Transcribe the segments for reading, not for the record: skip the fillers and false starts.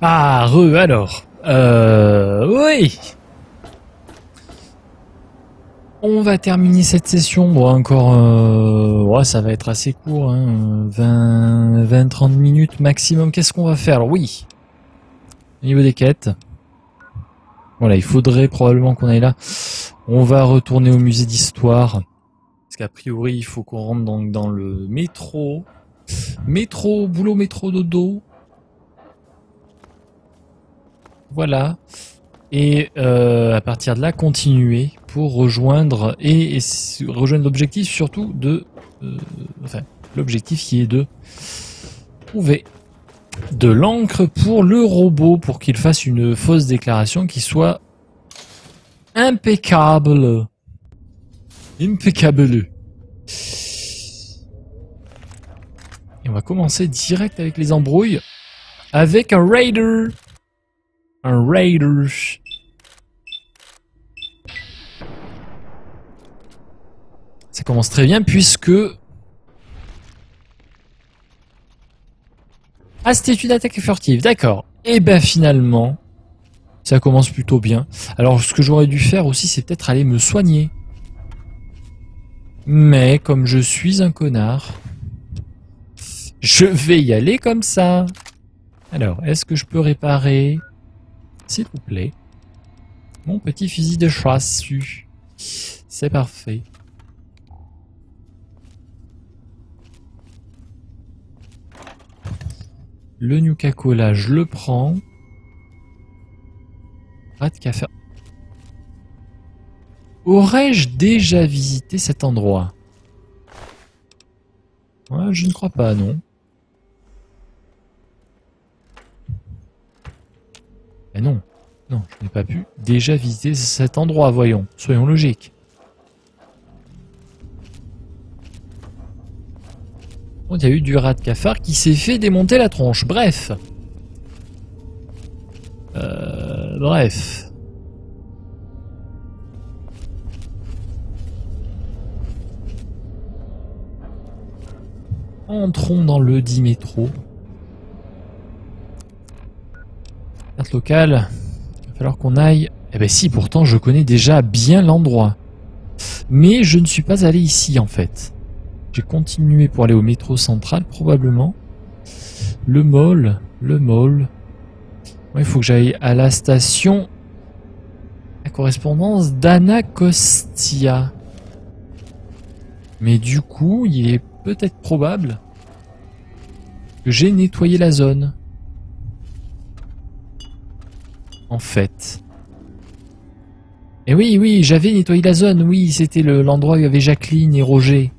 Ah, alors. Oui. On va terminer cette session. Bon, encore... ouais, ça va être assez court. Hein. 20-30 minutes maximum. Qu'est-ce qu'on va faire? Alors, oui. Au niveau des quêtes. Voilà, il faudrait probablement qu'on aille là. On va retourner au musée d'histoire. Parce qu'a priori, il faut qu'on rentre dans le métro. Métro, boulot, métro, dodo. Voilà. Et à partir de là, continuer pour rejoindre et rejoindre l'objectif surtout de... enfin, l'objectif qui est de trouver de l'encre pour le robot pour qu'il fasse une fausse déclaration qui soit impeccable. Impeccable. Et on va commencer direct avec les embrouilles avec un raider. Un raider. Ça commence très bien puisque... Ah, c'était une attaque furtive, d'accord. Et ben finalement, ça commence plutôt bien. Alors ce que j'aurais dû faire aussi, c'est peut-être aller me soigner. Mais comme je suis un connard, je vais y aller comme ça. Alors, est-ce que je peux réparer, s'il vous plaît, mon petit fusil de chasse? C'est parfait. Le Nuka-Cola, je le prends. Rat de café. Aurais-je déjà visité cet endroit? Ouais, je ne crois pas, non. Mais non, non, je n'ai pas pu déjà visiter cet endroit, voyons. Soyons logiques. Bon, il y a eu du rat de cafard qui s'est fait démonter la tronche. Bref. Bref. Entrons dans le dit métro. Carte locale. Il va falloir qu'on aille. Eh ben si, pourtant je connais déjà bien l'endroit. Mais je ne suis pas allé ici en fait. J'ai continué pour aller au métro central probablement. Le mall. Le mall. Ouais, il faut que j'aille à la station à correspondance d'Anacostia. Mais du coup, il est peut-être probable que j'ai nettoyé la zone. En fait. Et oui, oui, j'avais nettoyé la zone. Oui, c'était l'endroit où il y avait Jacqueline et Roger.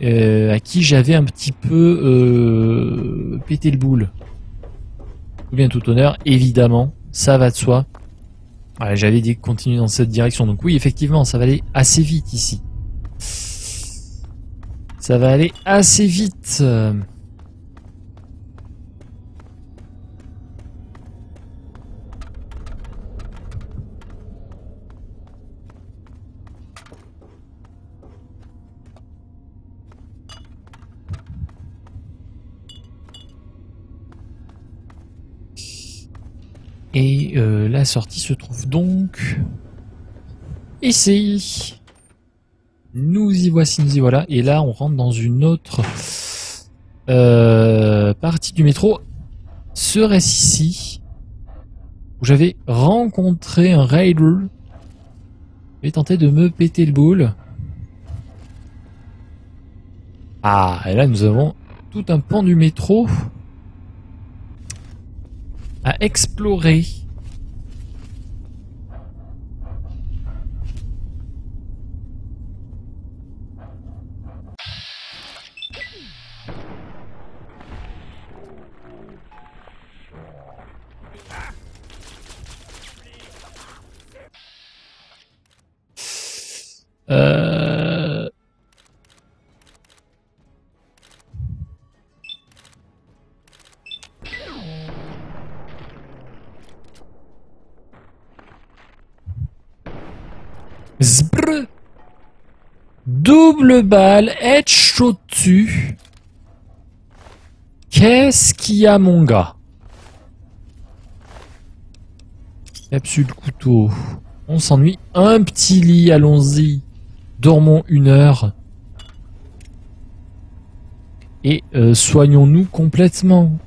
À qui j'avais un petit peu pété le boule. Tout bien tout honneur, évidemment. Ça va de soi. Ouais, j'avais dit de continuer dans cette direction. Donc oui, effectivement, ça va aller assez vite ici. Ça va aller assez vite. Et la sortie se trouve donc ici. Nous y voici, nous y voilà. Et là, on rentre dans une autre partie du métro. Serait-ce ici où j'avais rencontré un raider et tenté de me péter le boule. Ah, et là, nous avons tout un pan du métro à explorer. Zbrr. Double balle, headshot dessus. Qu'est-ce qu'il y a, mon gars? Capsule couteau. On s'ennuie. Un petit lit, allons-y. Dormons 1 heure. Et soignons-nous complètement.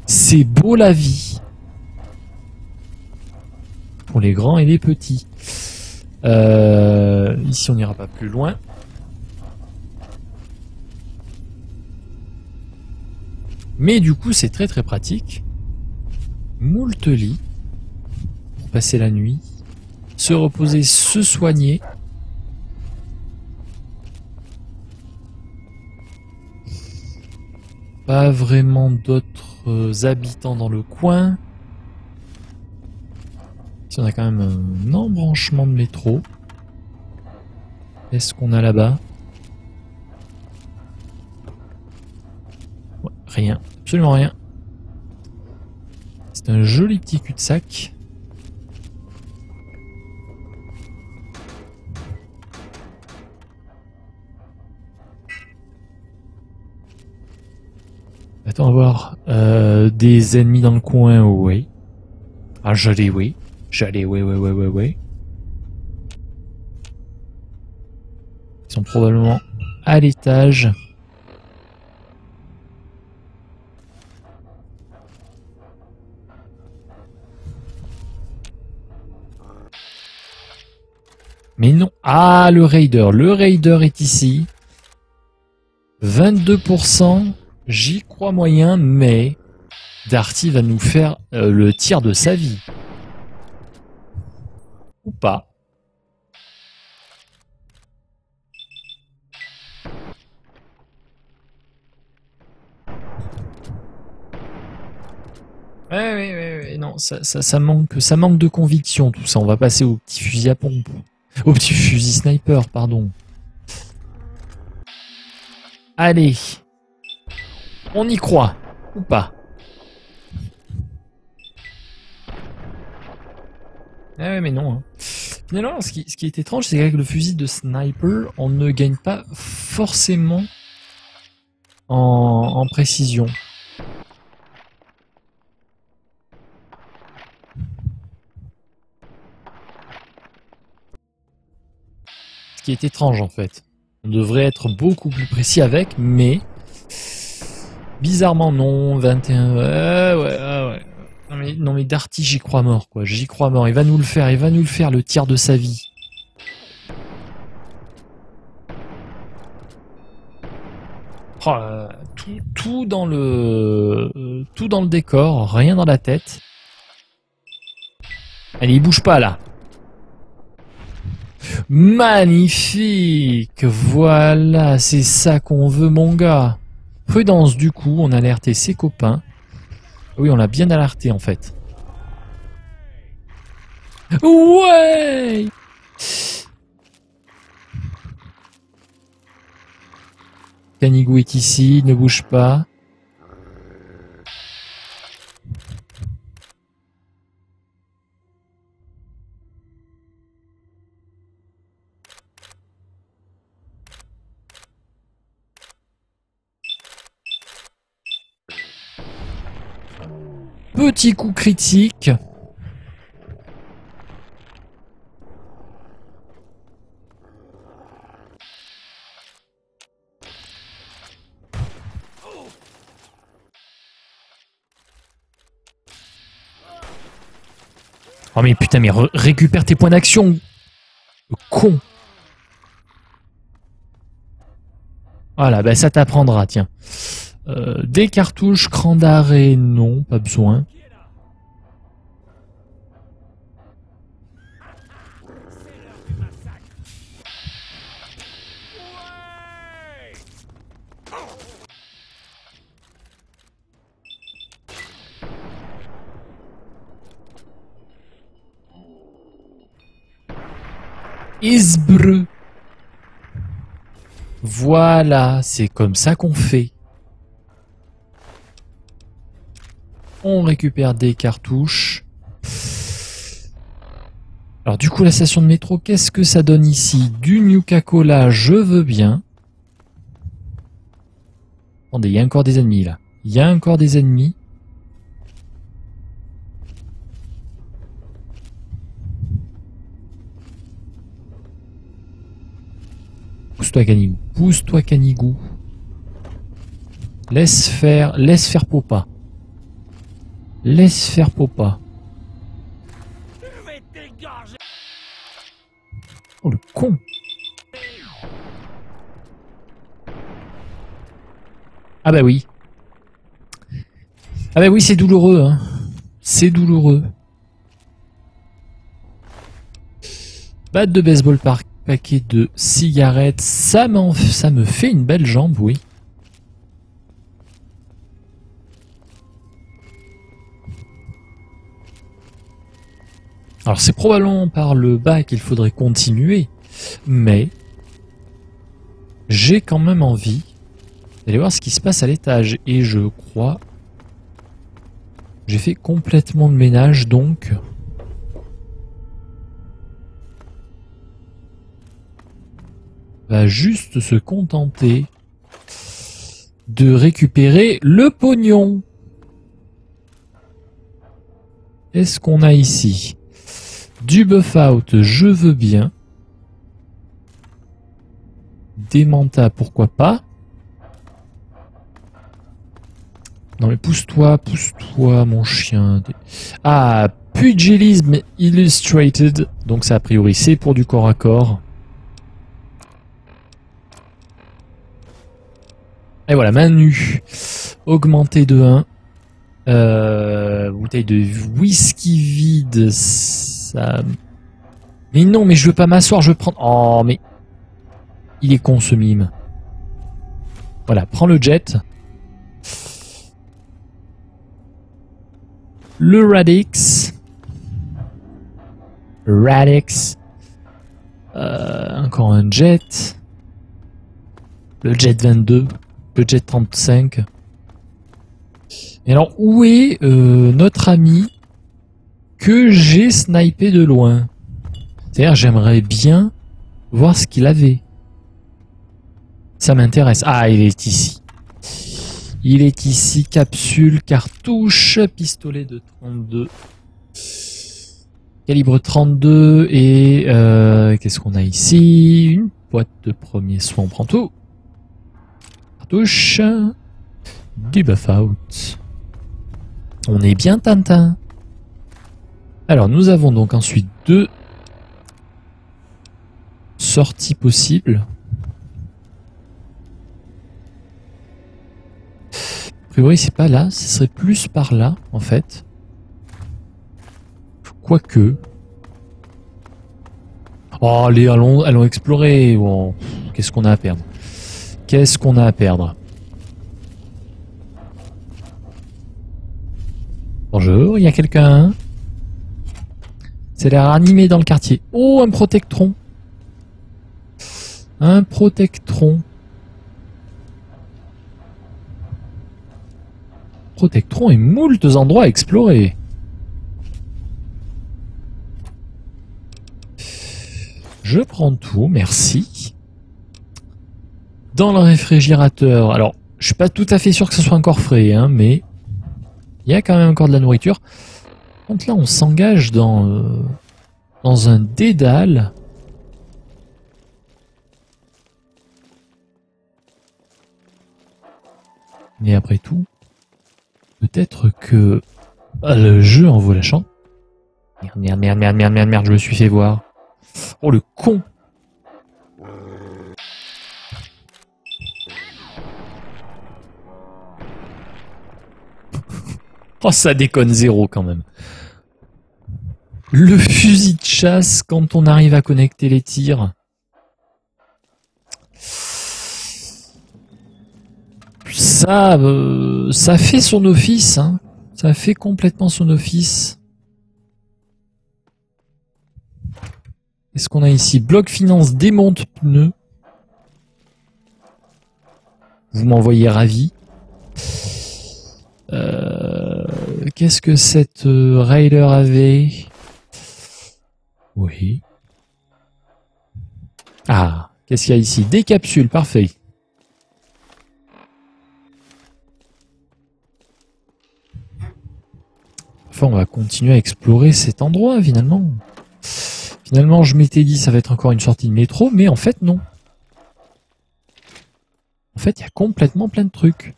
C'est beau la vie. Pour les grands et les petits. Ici on n'ira pas plus loin. Mais du coup c'est très très pratique. Moult lits. Pour passer la nuit. Se reposer, se soigner. Pas vraiment d'autres habitants dans le coin. Ici on a quand même un embranchement de métro. Qu'est-ce qu'on a là-bas? Ouais, rien, absolument rien. C'est un joli petit cul-de-sac. Attends, on va voir. Des ennemis dans le coin, oui. Ah, j'allais, oui. J'allais, oui. Ils sont probablement à l'étage. Mais non. Ah, le Raider. Le Raider est ici. 22%. J'y crois moyen, mais Darty va nous faire le tir de sa vie. Ou pas. Ouais, non, ça manque de conviction tout ça. On va passer au petit fusil à pompe. Au petit fusil sniper, pardon. Allez. On y croit. Ou pas. Ah ouais, mais non. Hein. Finalement, ce qui est étrange, c'est qu'avec le fusil de sniper, on ne gagne pas forcément en précision. Ce qui est étrange en fait. On devrait être beaucoup plus précis avec, mais bizarrement non. 21. Ouais. Non mais Darty, j'y crois mort quoi. J'y crois mort. Il va nous le faire. Le tir de sa vie. Oh, tout dans le décor, rien dans la tête. Allez, il bouge pas là. Magnifique. Voilà, c'est ça qu'on veut mon gars. Prudence du coup, on a alerté ses copains. Oui, on l'a bien alerté en fait. Ouais. Canigou est ici, ne bouge pas. Petit coup critique. Oh mais putain, mais récupère tes points d'action. Con. Voilà, bah ça t'apprendra, tiens. Des cartouches, cran d'arrêt, non, pas besoin. Isbre. Voilà, c'est comme ça qu'on fait. On récupère des cartouches. Alors du coup, la station de métro, qu'est-ce que ça donne ici? Du Nuka-Cola, je veux bien. Attendez, il y a encore des ennemis là. Il y a encore des ennemis. Pousse-toi, Canigou. Pousse-toi, Canigou. Laisse faire Popa. Laisse faire Popa. Oh, le con. Ah bah oui. Ah bah oui, c'est douloureux, hein. C'est douloureux. Batte de baseball par paquet de cigarettes. Ça me fait une belle jambe, oui. Alors c'est probablement par le bas qu'il faudrait continuer, mais j'ai quand même envie d'aller voir ce qui se passe à l'étage. Et je crois... J'ai fait complètement le ménage, donc... va juste se contenter de récupérer le pognon. Qu'est-ce qu'on a ici? Du buff out, je veux bien. Des mantas, pourquoi pas. Non mais pousse-toi, mon chien. Ah, Pugilism Illustrated. Donc ça a priori c'est pour du corps à corps. Et voilà, main nue. Augmenté de 1. Bouteille de whisky vide. Ça... Mais non, mais je veux pas m'asseoir, je veux prendre... Oh, mais... Il est con ce mime. Voilà, prends le jet. Le Radix. Encore un jet. Le jet 22. Le jet 35. Et alors, où est notre ami que j'ai snipé de loin? C'est-à-dire, j'aimerais bien voir ce qu'il avait. Ça m'intéresse. Ah, il est ici. Il est ici, capsule, cartouche, pistolet de 32. Calibre 32 et... qu'est-ce qu'on a ici? Une boîte de premier soin, on prend tout. Cartouche. Du buff out. On est bien Tintin. Alors, nous avons donc ensuite 2 sorties possibles. A priori, c'est pas là, ce serait plus par là, en fait. Quoique. Oh, allez, allons explorer. Bon, qu'est-ce qu'on a à perdre? Qu'est-ce qu'on a à perdre? Bonjour, il y a quelqu'un? C'est l'air animé dans le quartier. Oh, un protectron. Un protectron. Protectron et moultes endroits à explorer. Je prends tout, merci. Dans le réfrigérateur, alors je suis pas tout à fait sûr que ce soit encore frais, hein, mais il y a quand même encore de la nourriture. Donc là on s'engage dans un dédale. Mais après tout, peut-être que le jeu en vaut la chandelle. Merde, je me suis fait voir. Oh le con! Oh ça déconne zéro quand même. Le fusil de chasse quand on arrive à connecter les tirs. Ça fait son office, hein. Ça fait complètement son office. Qu'est-ce qu'on a ici? Bloc finance démonte pneus. Vous m'envoyez ravi. Qu'est-ce que cette Raider avait? Oui. Ah, qu'est-ce qu'il y a ici? Des capsules, parfait. Enfin, on va continuer à explorer cet endroit, finalement. Finalement, je m'étais dit, ça va être encore une sortie de métro, mais en fait, non. fait, il y a complètement plein de trucs.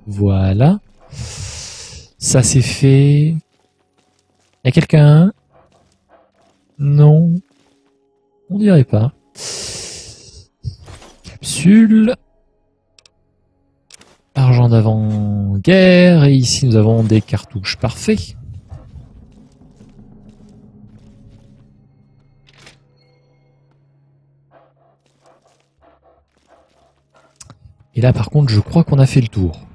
Voilà. Ça c'est fait. Il y a quelqu'un? Non. On dirait pas. Capsule. Argent d'avant-guerre. Et ici nous avons des cartouches. Parfait. Et là par contre je crois qu'on a fait le tour.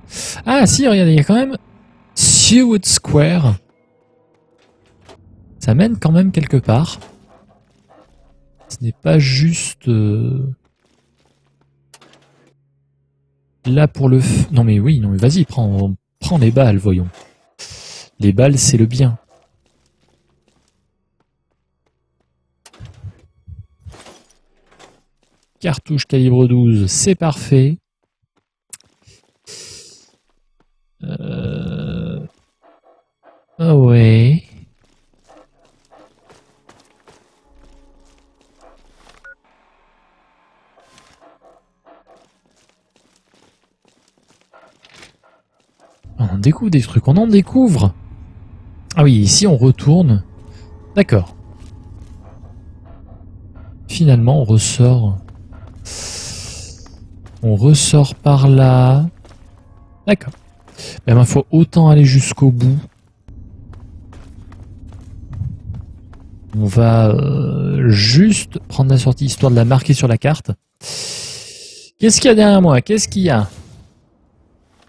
Ah si, regardez, il y a quand même Seward Square. Ça mène quand même quelque part. Ce n'est pas juste... là pour le... Non mais oui, non mais vas-y, prends les balles, voyons. Les balles, c'est le bien. Cartouche calibre 12, c'est parfait. Ah ouais. On en découvre des trucs, on en découvre. Ah oui, ici on retourne. D'accord. Finalement on ressort. On ressort par là. D'accord. Ben ma foi, autant aller jusqu'au bout. On va juste prendre la sortie histoire de la marquer sur la carte. Qu'est-ce qu'il y a derrière moi? Qu'est-ce qu'il y a?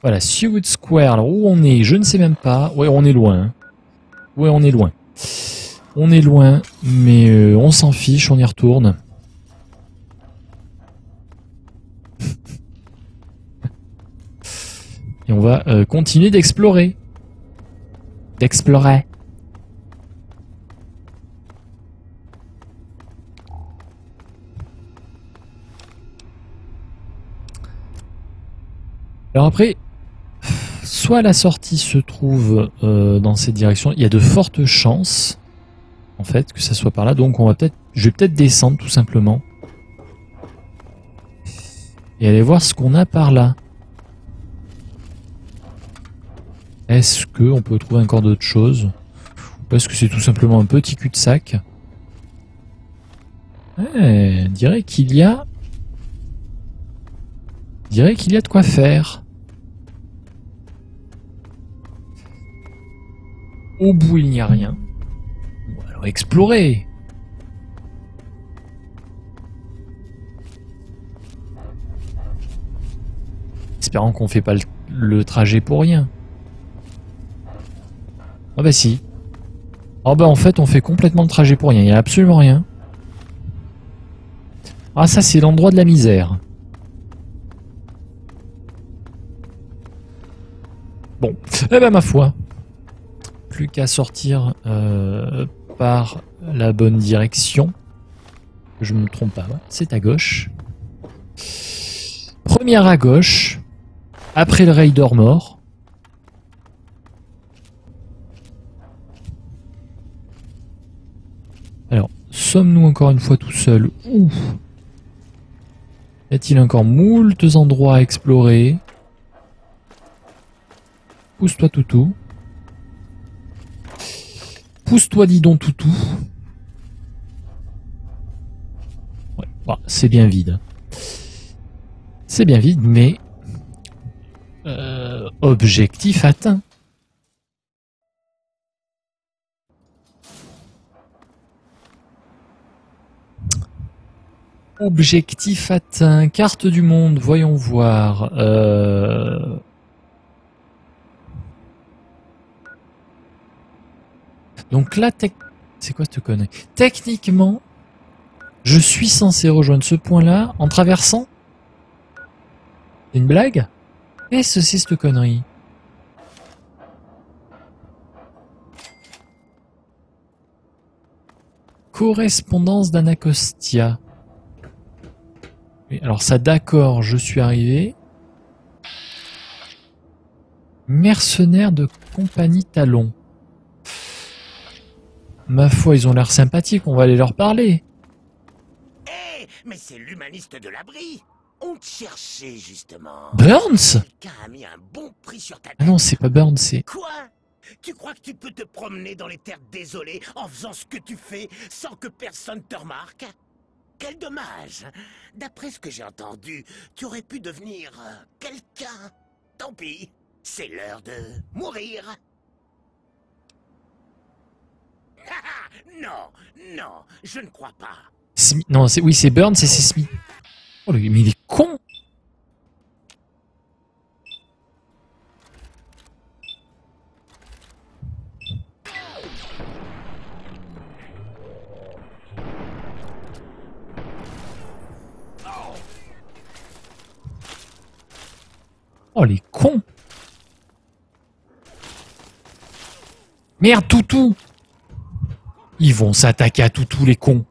Voilà, Seward Square. Alors où on est? Je ne sais même pas. Ouais, on est loin. Ouais, on est loin. On est loin, mais on s'en fiche, on y retourne. Et on va continuer d'explorer. D'explorer. Alors après, soit la sortie se trouve dans cette direction, il y a de fortes chances, en fait, que ça soit par là. Donc on va peut-être, je vais peut-être descendre tout simplement et aller voir ce qu'on a par là. Est-ce qu'on peut trouver encore d'autres choses? Ou est-ce que c'est tout simplement un petit cul-de-sac? Ouais, on dirait qu'il y a... Je dirais qu'il y a de quoi faire. Au bout, il n'y a rien. Bon, alors explorer. Espérons qu'on fait pas le trajet pour rien. Ah bah si. Ah bah en fait on fait complètement le trajet pour rien, il n'y a absolument rien. Ah ça c'est l'endroit de la misère. Bon, eh ben ma foi. Plus qu'à sortir par la bonne direction. Je me trompe pas, c'est à gauche. Première à gauche. Après le Raider mort. Alors, sommes-nous encore une fois tout seuls? Ouh. Y a-t-il encore moultes endroits à explorer? Pousse-toi toutou. Pousse-toi dis donc toutou. Ouais, bah, c'est bien vide. C'est bien vide, mais... objectif atteint. Objectif atteint. Carte du monde, voyons voir. Donc là, c'est quoi cette connerie? Techniquement, je suis censé rejoindre ce point-là en traversant. C'est une blague? Qu'est-ce que c'est cette connerie? Correspondance d'Anacostia. Oui, alors ça d'accord, je suis arrivé. Mercenaires de compagnie Talon. Ma foi, ils ont l'air sympathiques, on va aller leur parler. Hey, Mais c'est l'humaniste de l'abri. On te cherchait, justement. Burns? Quelqu'un a mis un bon prix sur ta tête. Ah non, c'est pas Burns, c'est... Quoi? Tu crois que tu peux te promener dans les terres désolées en faisant ce que tu fais sans que personne te remarque? Quel dommage! D'après ce que j'ai entendu, tu aurais pu devenir quelqu'un. Tant pis, c'est l'heure de mourir. Non, non, je ne crois pas. Non, oui, c'est Burns et c'est Smith. Oh, mais il est con! Oh, les cons! Merde, Toutou! Ils vont s'attaquer à Toutou, les cons.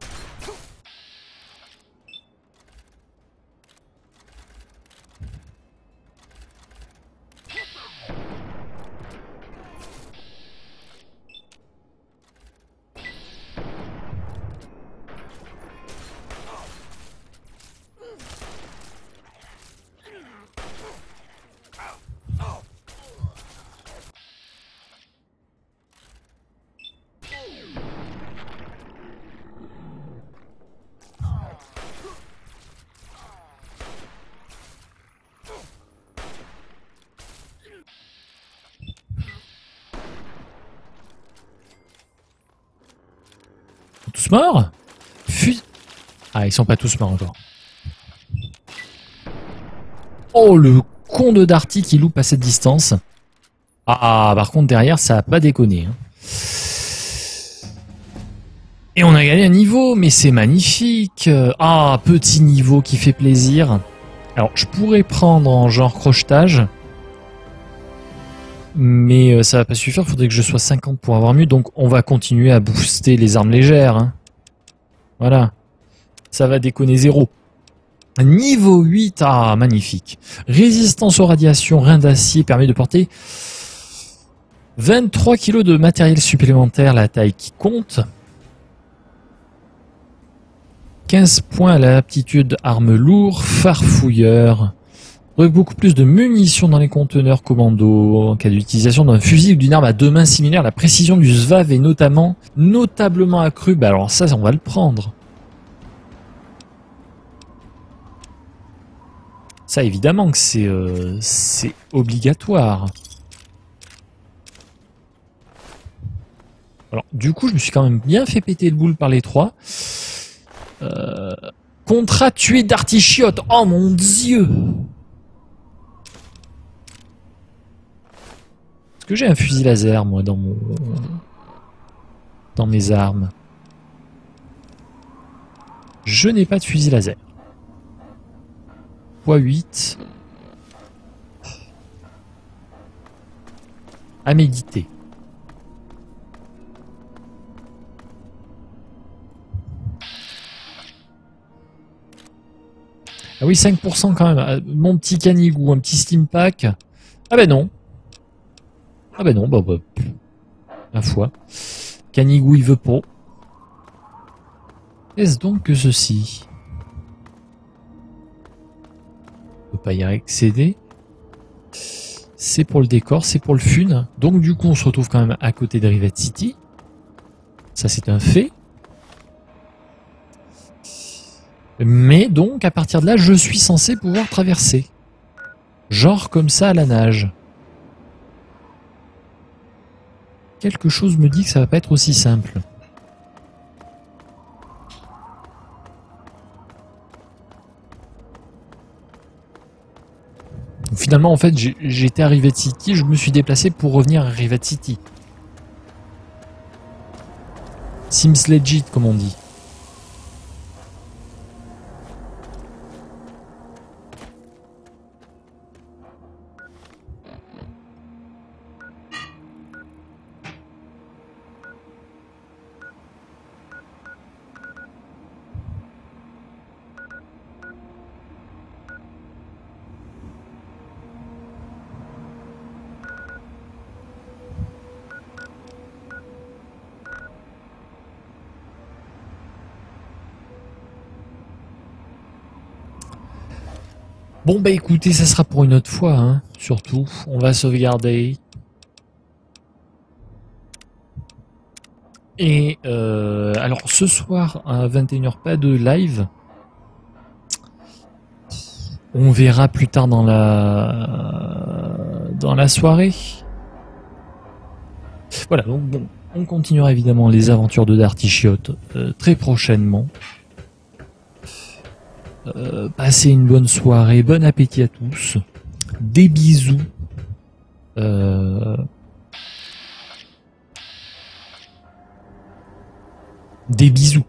Ils sont tous morts? Ah, ils sont pas tous morts encore. Oh, le con de Darty qui loupe à cette distance. Ah, par contre, derrière, ça a pas déconné. Hein. Et on a gagné un niveau, mais c'est magnifique. Ah, petit niveau qui fait plaisir. Alors, je pourrais prendre en genre crochetage. Mais ça va pas suffire, il faudrait que je sois 50 pour avoir mieux. Donc, on va continuer à booster les armes légères. Hein. Voilà. Ça va déconner zéro. Niveau 8, ah, magnifique. Résistance aux radiations, rein d'acier permet de porter 23 kg de matériel supplémentaire, la taille qui compte. 15 points à l'aptitude arme lourde, farfouilleur. Beaucoup plus de munitions dans les conteneurs commando en cas d'utilisation d'un fusil ou d'une arme à deux mains similaire. La précision du SVAV est notablement accrue. Bah alors ça, on va le prendre. Ça, évidemment que c'est obligatoire. Alors, du coup, je me suis quand même bien fait péter le boule par les trois. Contrat tué d'artichiote. Oh mon dieu! Est-ce que j'ai un fusil laser, moi, dans mes armes? Je n'ai pas de fusil laser. x8. À méditer. Ah oui, 5% quand même. Mon petit canigou, un petit steam pack. Ah ben non. Ah ben non, bah, ma foi. Canigou, il veut pas. Qu'est-ce donc que ceci? On peut pas y accéder. C'est pour le décor, c'est pour le fun. Donc du coup, on se retrouve quand même à côté de Rivet City. Ça, c'est un fait. Mais donc, à partir de là, je suis censé pouvoir traverser. Genre comme ça à la nage. Quelque chose me dit que ça va pas être aussi simple. Finalement, en fait, j'étais à Rivet City, je me suis déplacé pour revenir à Rivet City. Seems legit, comme on dit. Bon bah écoutez, ça sera pour une autre fois, hein, surtout. On va sauvegarder. Et alors ce soir à 21h, pas de live. On verra plus tard dans la soirée. Voilà, donc bon, on continuera évidemment les aventures de Darty Chiotte très prochainement. Passez une bonne soirée, bon appétit à tous. Des bisous. Des bisous.